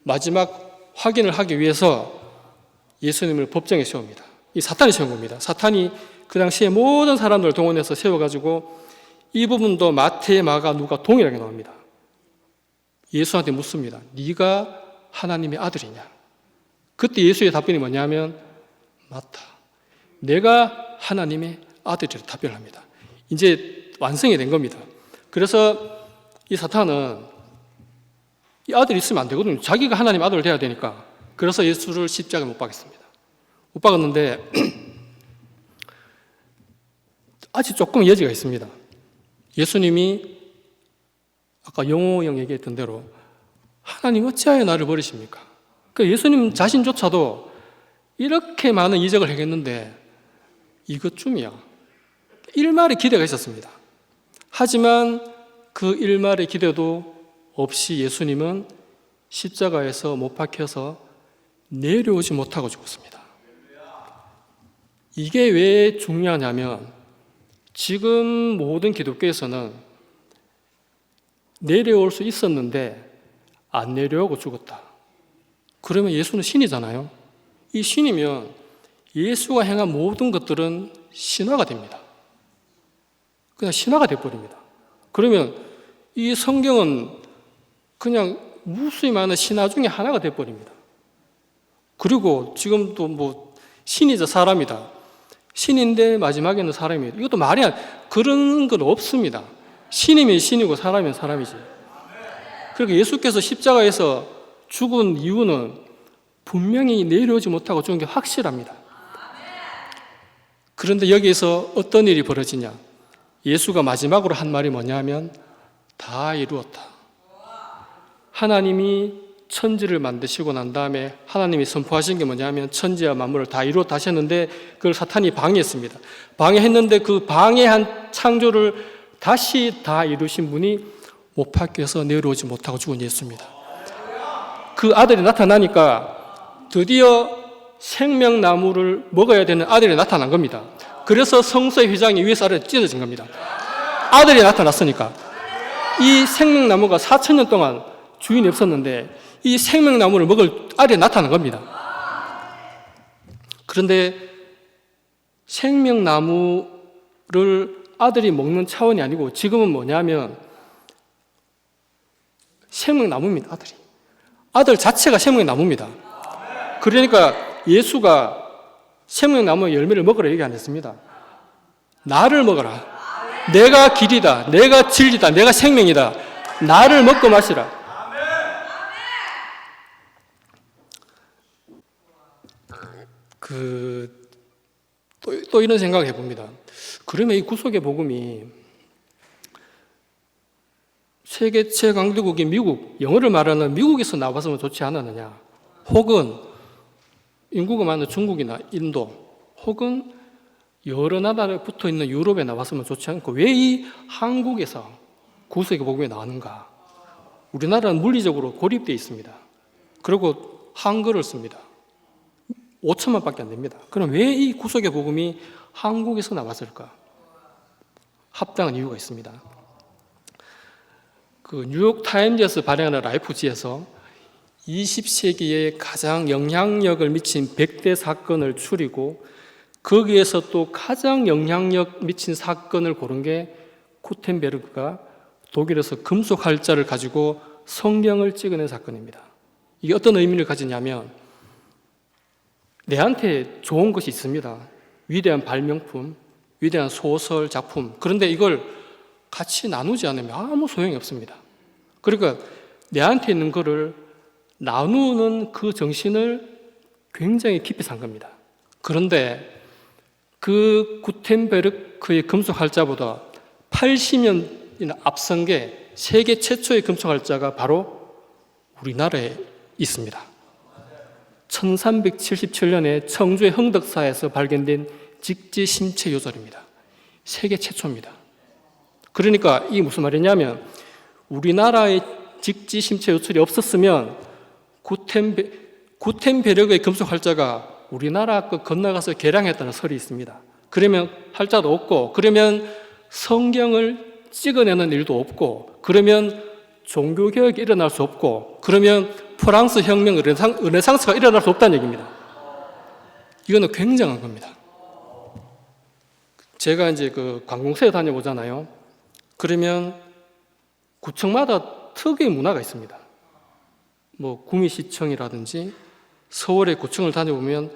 S1: 마지막 확인을 하기 위해서 예수님을 법정에 세웁니다. 이 사탄이 세운 겁니다. 사탄이 그 당시에 모든 사람들을 동원해서 세워가지고 이 부분도 마태, 마가, 누가 동일하게 나옵니다. 예수한테 묻습니다. 네가 하나님의 아들이냐? 그때 예수의 답변이 뭐냐면 맞다. 내가 하나님의 아들이라 답변을 합니다. 이제 완성이 된 겁니다. 그래서 이 사탄은 이 아들이 있으면 안 되거든요. 자기가 하나님 아들 돼야 되니까. 그래서 예수를 십자가에 못 박았습니다. 못 박았는데 아직 조금 여지가 있습니다. 예수님이 아까 영호 형 얘기했던 대로 하나님 어찌하여 나를 버리십니까? 그러니까 예수님 자신조차도 이렇게 많은 이적을 행했는데 이것쯤이야. 일말의 기대가 있었습니다. 하지만 그 일말의 기대도 없이 예수님은 십자가에서 못 박혀서 내려오지 못하고 죽었습니다. 이게 왜 중요하냐면 지금 모든 기독교에서는 내려올 수 있었는데 안 내려오고 죽었다. 그러면 예수는 신이잖아요. 이 신이면 예수가 행한 모든 것들은 신화가 됩니다. 그냥 신화가 돼버립니다. 그러면 이 성경은 그냥 무수히 많은 신화 중에 하나가 돼버립니다. 그리고 지금도 신이자 사람이다. 신인데 마지막에는 사람이다. 이것도 말이 그런 건 없습니다. 신이면 신이고 사람이면 사람이지. 그러니까 예수께서 십자가에서 죽은 이유는 분명히 내려오지 못하고 죽은 게 확실합니다. 그런데 여기에서 어떤 일이 벌어지냐? 예수가 마지막으로 한 말이 뭐냐면 다 이루었다. 하나님이 천지를 만드시고 난 다음에 하나님이 선포하신 게 뭐냐면 천지와 만물을 다 이루었다 하셨는데 그걸 사탄이 방해했습니다. 방해했는데 그 방해한 창조를 다시 다 이루신 분이 못 박혀서 내려오지 못하고 죽은 예수입니다. 그 아들이 나타나니까 드디어 생명나무를 먹어야 되는 아들이 나타난 겁니다. 그래서 성소의 휘장이 위에서 아래로 찢어진 겁니다. 아들이 나타났으니까. 이 생명나무가 4,000년 동안 주인이 없었는데 이 생명나무를 먹을 아들이 나타난 겁니다. 그런데 생명나무를 아들이 먹는 차원이 아니고 지금은 뭐냐면 생명나무입니다. 아들 자체가 생명나무입니다. 그러니까 예수가 생명나무의 열매를 먹으라 얘기 안 했습니다. 나를 먹어라. 내가 길이다. 내가 진리다. 내가 생명이다. 나를 먹고 마시라. 또 이런 생각을 해봅니다. 그러면 이 구속의 복음이 세계 최강대국인 미국, 영어를 말하는 미국에서 나왔으면 좋지 않았느냐? 혹은 인구가 많은 중국이나 인도, 혹은 여러 나라에 붙어 있는 유럽에 나왔으면 좋지 않고 왜 이 한국에서 구속의 복음이 나왔는가? 우리나라는 물리적으로 고립되어 있습니다. 그리고 한글을 씁니다. 5천만 밖에 안 됩니다. 그럼 왜 이 구속의 복음이 한국에서 나왔을까? 합당한 이유가 있습니다. 그 뉴욕 타임즈에서 발행하는 라이프지에서 20세기에 가장 영향력을 미친 100대 사건을 추리고 거기에서 또 가장 영향력 미친 사건을 고른 게 구텐베르그가 독일에서 금속 활자를 가지고 성경을 찍어낸 사건입니다. 이게 어떤 의미를 가지냐면 내한테 좋은 것이 있습니다. 위대한 발명품, 위대한 소설, 작품. 그런데 이걸 같이 나누지 않으면 아무 소용이 없습니다. 그러니까 내한테 있는 거를 나누는 그 정신을 굉장히 깊이 산 겁니다. 그런데 그 구텐베르크의 금속 활자보다 80년이나 앞선 게 세계 최초의 금속 활자가 바로 우리나라에 있습니다. 1377년에 청주의 흥덕사에서 발견된 직지심체 요절입니다. 세계 최초입니다. 그러니까 이게 무슨 말이냐면 우리나라의 직지심체 요철이 없었으면 구텐베르그의 금속 활자가 우리나라 거 건너가서 개량했다는 설이 있습니다. 그러면 활자도 없고, 그러면 성경을 찍어내는 일도 없고, 그러면 종교개혁이 일어날 수 없고, 그러면 프랑스 혁명, 르네상스가 일어날 수 없다는 얘기입니다. 이거는 굉장한 겁니다. 제가 이제 그 관공서에 다녀보잖아요. 그러면 구청마다 특유의 문화가 있습니다. 뭐 구미시청이라든지 서울의 구청을 다녀보면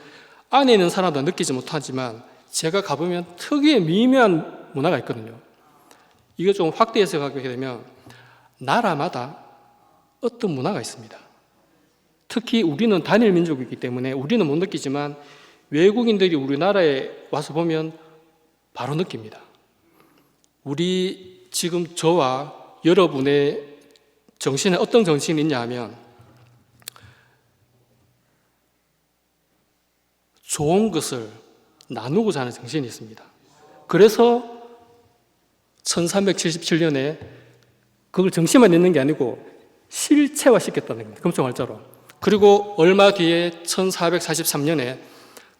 S1: 안에 있는 사람도 느끼지 못하지만 제가 가보면 특유의 미묘한 문화가 있거든요. 이거 좀 확대해서 가게 되면 나라마다 어떤 문화가 있습니다. 특히 우리는 단일 민족이기 때문에 우리는 못 느끼지만 외국인들이 우리나라에 와서 보면 바로 느낍니다. 우리 지금 저와 여러분의 정신에 어떤 정신이 있냐 하면 좋은 것을 나누고자 하는 정신이 있습니다. 그래서 1377년에 그걸 정신만 있는 게 아니고 실체화시켰다는 겁니다. 금속 활자로. 그리고 얼마 뒤에 1443년에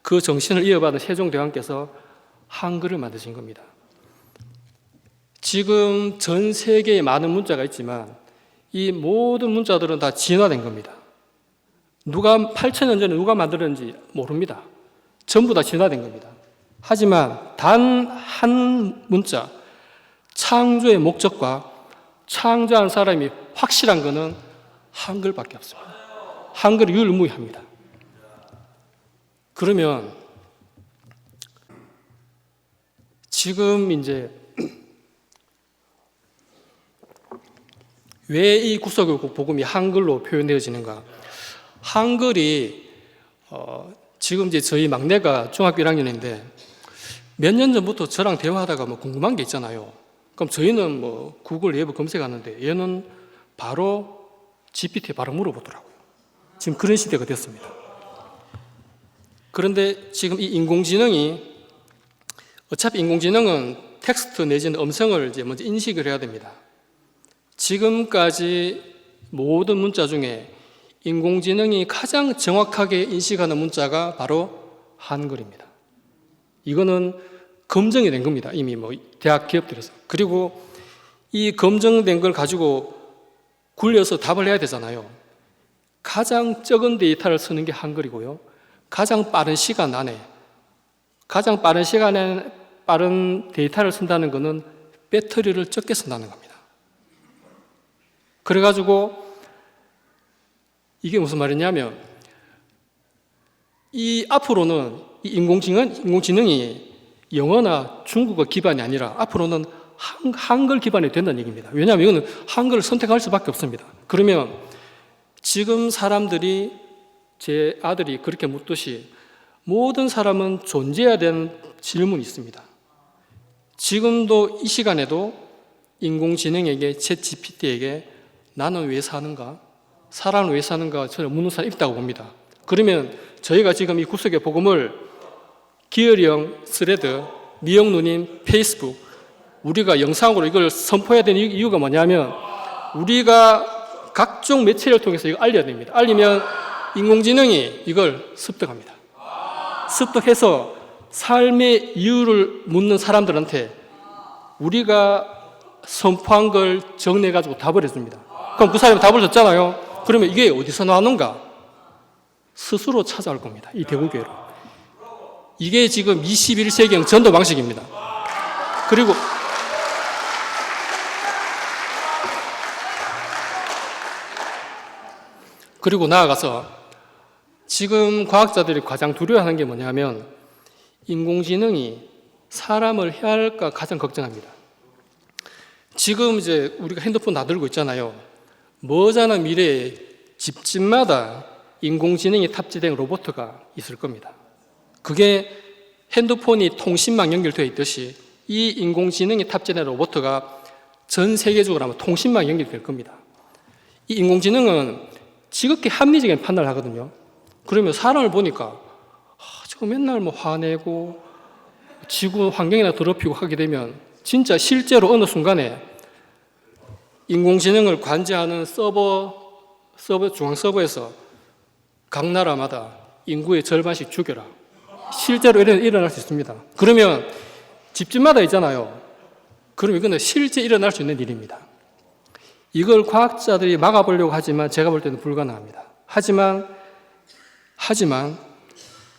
S1: 그 정신을 이어받은 세종대왕께서 한글을 만드신 겁니다. 지금 전 세계에 많은 문자가 있지만 이 모든 문자들은 다 진화된 겁니다. 8,000년 전에 누가 만들었는지 모릅니다. 전부 다 진화된 겁니다. 하지만 단 한 문자, 창조의 목적과 창조한 사람이 확실한 것은 한글밖에 없습니다. 한글이 유일무이합니다. 그러면 지금 이제 왜 이 구속의 복음이 한글로 표현되어지는가? 한글이 지금 이제 저희 막내가 중학교 1학년인데 몇 년 전부터 저랑 대화하다가 뭐 궁금한 게 있잖아요. 그럼 저희는 뭐 구글 네이버 검색하는데 얘는 바로 GPT에 바로 물어보더라고요. 지금 그런 시대가 됐습니다. 그런데 지금 이 인공지능이 어차피 인공지능은 텍스트 내지는 음성을 이제 먼저 인식을 해야 됩니다. 지금까지 모든 문자 중에 인공지능이 가장 정확하게 인식하는 문자가 바로 한글입니다. 이거는 검증이 된 겁니다. 이미 대학 기업들에서. 그리고 이 검증된 걸 가지고 굴려서 답을 해야 되잖아요. 가장 적은 데이터를 쓰는 게 한글이고요. 가장 빠른 시간 안에 빠른 데이터를 쓴다는 것은 배터리를 적게 쓴다는 겁니다. 그래가지고 이게 무슨 말이냐면 이 앞으로는 이 인공지능이 영어나 중국어 기반이 아니라 앞으로는 한글 기반이 된다는 얘기입니다. 왜냐하면 이거는 한글을 선택할 수밖에 없습니다. 그러면 지금 사람들이 제 아들이 그렇게 묻듯이 모든 사람은 존재해야 되는 질문이 있습니다. 지금도 이 시간에도 인공지능에게 챗GPT에게 나는 왜 사는가? 사람은 왜 사는가? 저는 묻는 사람이 있다고 봅니다. 그러면 저희가 지금 이 구속의 복음을 기어리형 스레드, 미영누님 페이스북 우리가 영상으로 이걸 선포해야 되는 이유가 뭐냐면 우리가 각종 매체를 통해서 이거 알려야 됩니다. 알리면 인공지능이 이걸 습득합니다. 습득해서 삶의 이유를 묻는 사람들한테 우리가 선포한 걸 정리해가지고 답을 해줍니다. 그럼 그 사람이 답을 줬잖아요. 그러면 이게 어디서 나왔는가? 스스로 찾아올 겁니다. 이 대구교회로. 이게 지금 21세기형 전도 방식입니다. 그리고 나아가서 지금 과학자들이 가장 두려워하는 게 뭐냐면 인공지능이 사람을 해할까 가장 걱정합니다. 지금 이제 우리가 핸드폰 다 들고 있잖아요. 머지않은 미래에 집집마다 인공지능이 탑재된 로봇가 있을 겁니다. 그게 핸드폰이 통신망 연결되어 있듯이 이 인공지능이 탑재된 로봇가 전 세계적으로 아마 통신망 연결될 겁니다. 이 인공지능은 지극히 합리적인 판단을 하거든요. 그러면 사람을 보니까 저거 맨날 화내고 지구 환경이나 더럽히고 하게 되면 진짜 실제로 어느 순간에 인공지능을 관제하는 중앙 서버에서 각 나라마다 인구의 절반씩 죽여라. 실제로 일어날 수 있습니다. 그러면 집집마다 있잖아요. 그럼 이거는 실제 일어날 수 있는 일입니다. 이걸 과학자들이 막아보려고 하지만 제가 볼 때는 불가능합니다. 하지만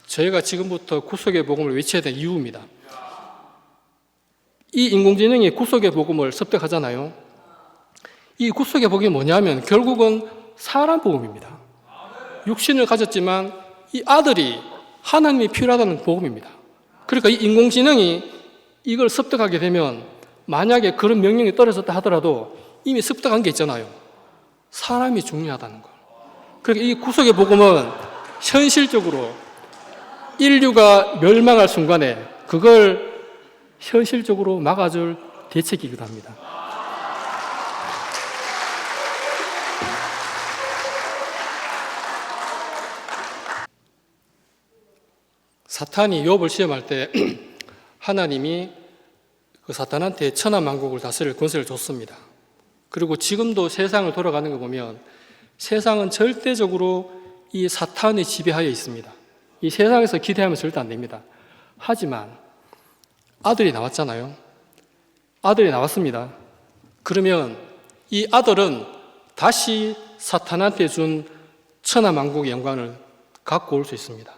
S1: 저희가 지금부터 구속의 복음을 외쳐야 되는 이유입니다. 이 인공지능이 구속의 복음을 습득하잖아요. 이 구속의 복음이 뭐냐면 결국은 사람 복음입니다. 육신을 가졌지만 이 아들이 하나님이 필요하다는 복음입니다. 그러니까 이 인공지능이 이걸 습득하게 되면 만약에 그런 명령이 떨어졌다 하더라도 이미 습득한 게 있잖아요. 사람이 중요하다는 걸. 그러니까 이 구속의 복음은 현실적으로 인류가 멸망할 순간에 그걸 현실적으로 막아줄 대책이기도 합니다. 사탄이 욥을 시험할 때 하나님이 그 사탄한테 천하만국을 다스릴 권세를 줬습니다. 그리고 지금도 세상을 돌아가는 거 보면 세상은 절대적으로 이 사탄의 지배하에 있습니다. 이 세상에서 기대하면 절대 안 됩니다. 하지만 아들이 나왔잖아요. 아들이 나왔습니다. 그러면 이 아들은 다시 사탄한테 준 천하만국의 영광을 갖고 올 수 있습니다.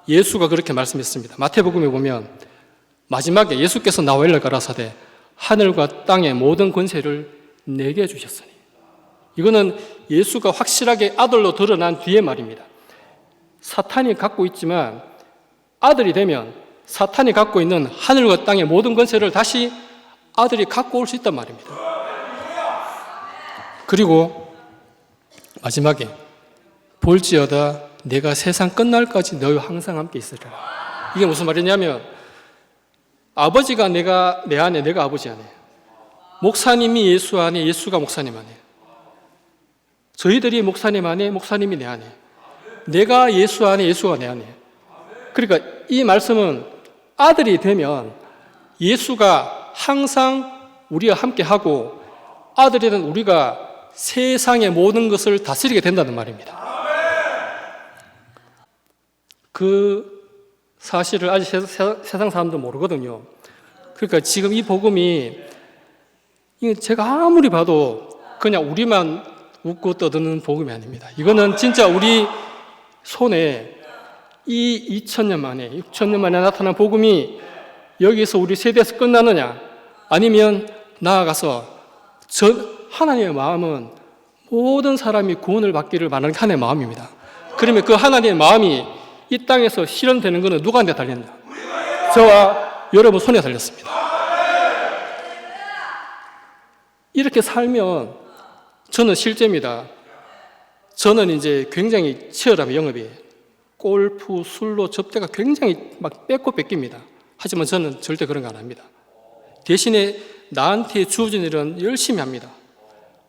S1: 예수가 그렇게 말씀했습니다. 마태복음에 보면 마지막에 예수께서 나와 일러 가라사대 하늘과 땅의 모든 권세를 내게 주셨으니, 이거는 예수가 확실하게 아들로 드러난 뒤의 말입니다. 사탄이 갖고 있지만 아들이 되면 사탄이 갖고 있는 하늘과 땅의 모든 권세를 다시 아들이 갖고 올 수 있단 말입니다. 그리고 마지막에 볼지어다 내가 세상 끝날까지 너희와 항상 함께 있으리라. 이게 무슨 말이냐면 아버지가 내 안에, 내가 아버지 안에, 목사님이 예수 안에, 예수가 목사님 안에, 저희들이 목사님 안에, 목사님이 내 안에, 내가 예수 안에, 예수가 내 안에. 그러니까 이 말씀은 아들이 되면 예수가 항상 우리와 함께하고 아들이 된 우리가 세상의 모든 것을 다스리게 된다는 말입니다. 그 사실을 아직 세상 사람도 모르거든요. 그러니까 지금 이 복음이 제가 아무리 봐도 그냥 우리만 웃고 떠드는 복음이 아닙니다. 이거는 진짜 우리 손에 이 2000년 만에 6000년 만에 나타난 복음이 여기서 우리 세대에서 끝나느냐, 아니면 나아가서 하나님의 마음은 모든 사람이 구원을 받기를 바라는 하나님의 마음입니다. 그러면 그 하나님의 마음이 이 땅에서 실현되는 것은 누구한테 달렸냐? 저와 여러분 손에 달렸습니다. 이렇게 살면 저는 실제입니다. 저는 이제 굉장히 치열하면 영업이 골프, 술로 접대가 굉장히 막 뺏고 뺏깁니다. 하지만 저는 절대 그런 거 안 합니다. 대신에 나한테 주어진 일은 열심히 합니다.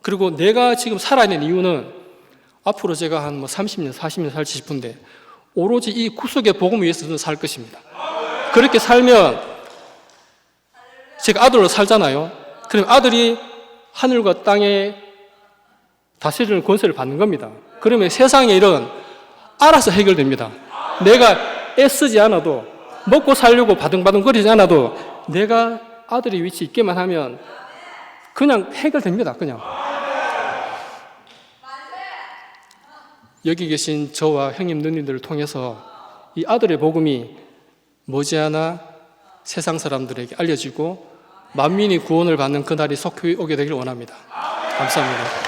S1: 그리고 내가 지금 살아야 되는 이유는 앞으로 제가 한 30년, 40년 살지 싶은데 오로지 이 구속의 복음을 위해서 저는 살 것입니다. 그렇게 살면 제가 아들로 살잖아요. 그럼 아들이 하늘과 땅에 다스리는 권세를 받는 겁니다. 그러면 세상의 일은 알아서 해결됩니다. 내가 애쓰지 않아도, 먹고 살려고 바둥바둥거리지 않아도 내가 아들의 위치에 있게만 하면 그냥 해결됩니다. 그냥. 여기 계신 저와 형님 누님들을 통해서 이 아들의 복음이 머지않아 세상 사람들에게 알려지고 만민이 구원을 받는 그날이 속히 오게 되기를 원합니다. 감사합니다.